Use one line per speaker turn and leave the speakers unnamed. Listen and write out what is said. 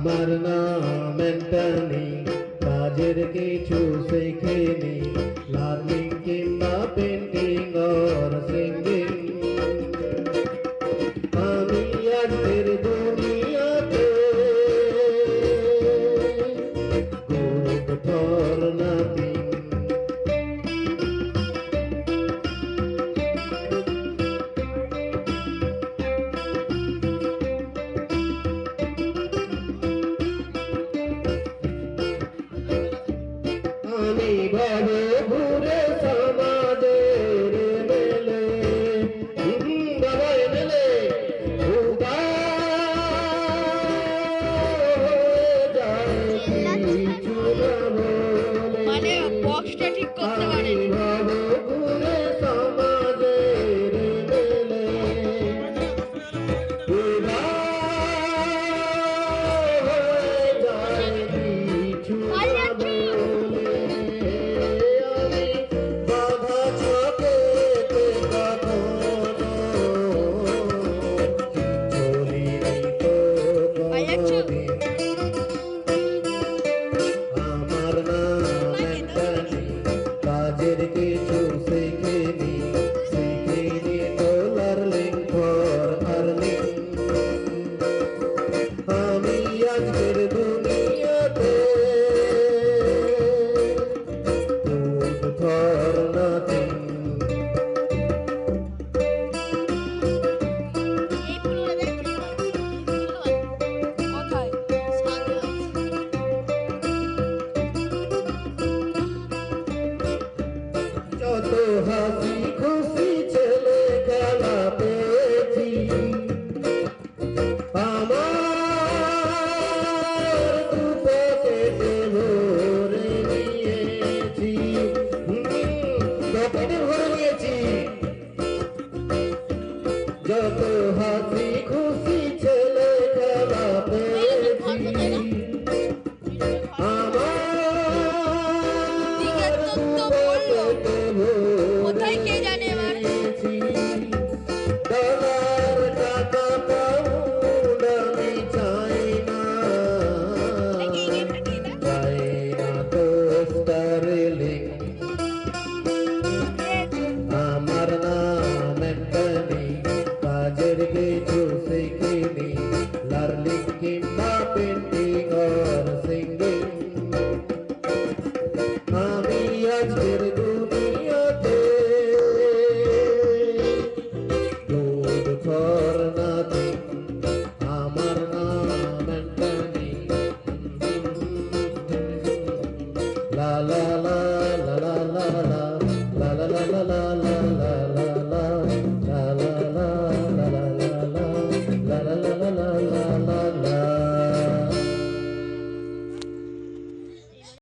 আমার নাম অ্যান্টনি, কাজের কিছু শেখেনি, লার্নিং কিংবা পেন্টিং অর সিঙ্গিং। আমি আজকের দুনিয়াতে good for nothing। আমি ভাবো ঘুরে সমাজের মেলে, বাবা মেলে
মানে বক্সটা ঠিক করতে পারেনি।
ভাবো ঘুরে সমাজের মেলে, কিছু আমার নাম অ্যান্টনি, কাজের কিছু শিখিনি, শিখিনি তো লার্নিং ফর আর্নিং। আমি আজকের দুনিয়াতে good for nothing।
এই ফুলগুলো দেখ কোথায়
যত হাসি খুশি ছেলে খেলা পেয়েছি, আমার দু পকেটে ভরে নিয়েছি, পকেটে ভরে নিয়েছি। যত হাসি খুশি ছেলে খেলা পেয়েছি,
দিকের তত্ত্ব বললো কোথায় কে জানে এবার।
দাদা